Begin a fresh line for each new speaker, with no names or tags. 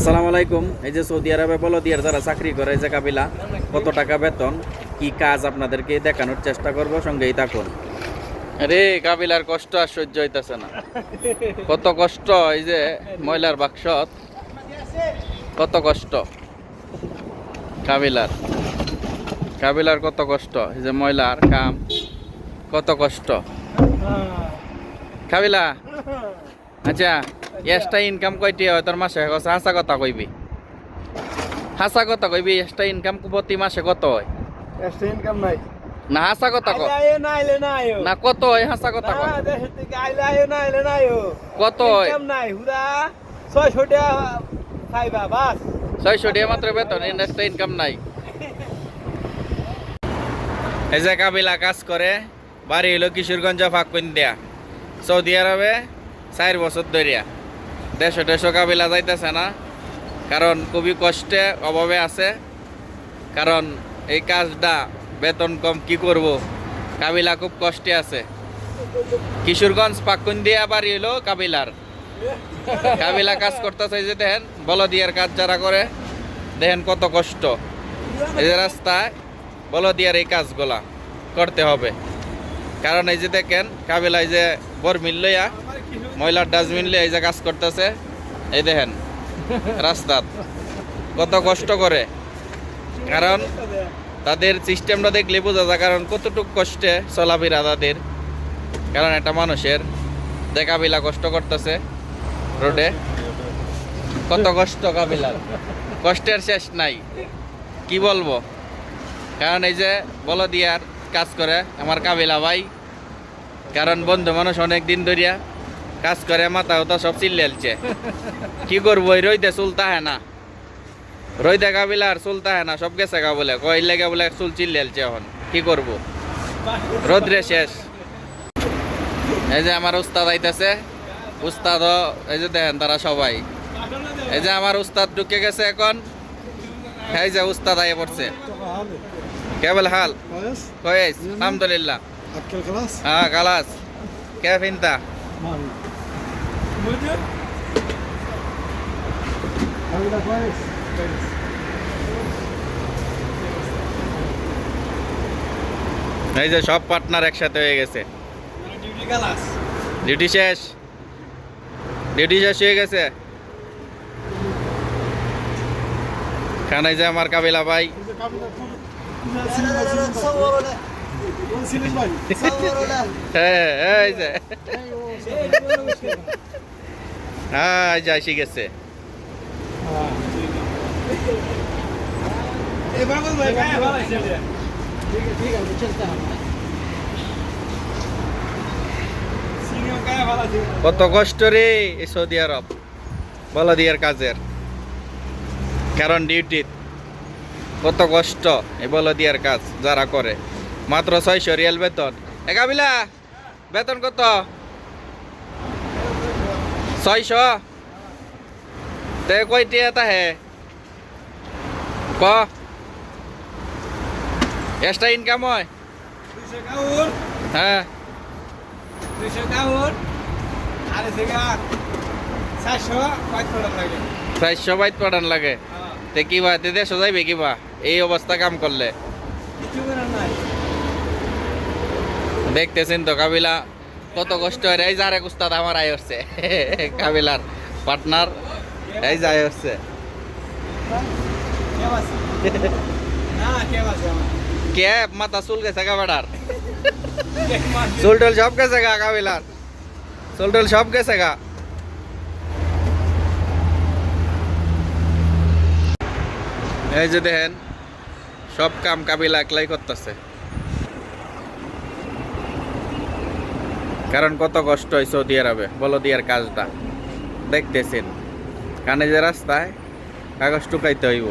আসসালামু আলাইকুম। এই যে সৌদি আরবে বলদিয়ার যারা চাকরি করে, যে কাবিলা, কত টাকা বেতন, কি কাজ আপনাদেরকে দেখানোর চেষ্টা করব, সঙ্গেই থাকুন। আরে কাবিলার কষ্ট আর সহ্য হইতাছে না, কত কষ্ট। এই যে ময়লার বাক্সত কত কষ্ট কাবিলার, কাবিলার কত কষ্ট। এই যে ময়লার কাম, কত কষ্ট কাবিলা। আচ্ছা, এক্সট্রা ইনকাম কয়টি হয় তোর মাসে? হাসা কথা কইবি, হাসা কথা কইবি। এক্সট্রা ইনকাম প্রতি মাসে কত হয়?
এক্সট্রা ইনকাম নাই
না হাসা কথা কয়
না, আইলে না আইও
না, কত হয় হাসা কথা কয়?
না, দেশ থেকে আইলে আইও না, আইলে না আইও।
কত হয়?
ইনকাম নাই, হুদা 600 টাকা খাইবা বাস।
600 টাকা মাত্র বেতন, এক্সট্রা ইনকাম নাই। এই যে কাবিলা কাজ করে, বাড়ি হইল কিশোরগঞ্জ ফাঁকুন্দিয়া, সৌদি আরবে 4 বছর ধরিয়া। দেশে কাবিলা যাইতেছে না, কারণ খুবই কষ্টে অভাবে আছে। কারণ এই কাজটা বেতন কম, কি করব, কাবিলা খুব কষ্টে আছে। কিশোরগঞ্জ ফাঁকুন্দিয়া বাড়ি হইল কাবিলার। কাবিলা কাজ করতেছে, এই যে দেখেন বলদিয়ার কাজ যারা করে, দেখেন কত কষ্ট। এই যে রাস্তায় বলদিয়ার এই কাজগুলা করতে হবে। কারণ এই যে দেখেন কাবিলা, এই যে বরমিল লইয়া, ময়লার ডাস্টবিন লইয়া এই যে কাজ করতেছে। এই দেখেন রাস্তাত কত কষ্ট করে, কারণ তাদের সিস্টেমটা দেখলে বোঝা যায় কারণ কতটুক কষ্টে চলাফেরা তাদের। কারণ একটা মানুষের যে কাবিলা কষ্ট করতেছে রোডে, কত কষ্ট কাবিলার, কষ্টের শেষ নাই, কি বলবো। কারণ এই যে বলদিয়ার কাজ করে আমার কাবিলা ভাই, কারণ বন্ধু মানুষ অনেক দিন ধরিয়া কাজ করে, মাথা ওটা সব চিল্লালছে। কি করবো, এই রইতে চুলতা হ্যাঁ না, রইতে কাবিলার চুলতা হ্যাঁ না, সব গেছে গা বলে, কই লেগে বলে চুল চিল্লালছে। এখন কি করব, রোদ্রে শেষ। এই যে আমার উস্তাদ আইতেছে, উস্তাদ এই যে দেখেন তারা সবাই। এই যে আমার উস্তাদ ঢুকে গেছে এখন, এই যে উস্তাদ আইয়ে পড়ছে। কেবল হাল
كويس
كويس الحمد لله.
اكل خلاص
خلاص. كيف انت؟
موجود هذا كويس
এই যে সব পার্টনার একসাথে হয়ে গেছে।
ডিউটি خلاص
ডিউটি শেষ, ডিউটি শেষ হয়ে গেছে। খান এই যে আমার কাবিলা ভাই, হ্যাঁ এই যে হ্যাঁ এই যে এসে গেছে। কত কষ্ট রে এই সৌদি আরব বলদিয়ার কাজের, কারণ ডিউটি কত কষ্ট এই বলদিয়ার কাজ যারা করে। মাত্র 600 রিয়াল বেতন। এ কাবিলা বেতন কত? 600। তে কয়টি এটা হে ক এক্সট্রা ইনকাম হয়?
200 কাউর
হ্যাঁ
200 কাউর আর এসেগা 400 বাইট পড়ান লাগে।
400 বাইত পাঠান লাগে। তে কিবা তে দেশ যাইবে কিবা এই অবস্থা কাম করলে?
কিছু করার নাই।
দেখতেছেন তো কাবিলা কত কষ্ট হয়। এই যারে উস্তাদ আমার আয় হচ্ছে, কাবিলার পার্টনার, এই যে আয় হচ্ছে।
কে আছে না, কে আছে আমার
কে মাথা চুল গেছে গা বেড়ার, চুল টুল সব গেছে গা কাবিলার, চুল টুল সব গেছে গা। এই যে দেখেন সব কাম কাবিলা একলাই করতেছে, কারণ কত কষ্ট হয় সৌদি আরবে বলদিয়ার কাজটা দেখতেছেন। কানে যে রাস্তায় কাগজ টুকাইতে হইব।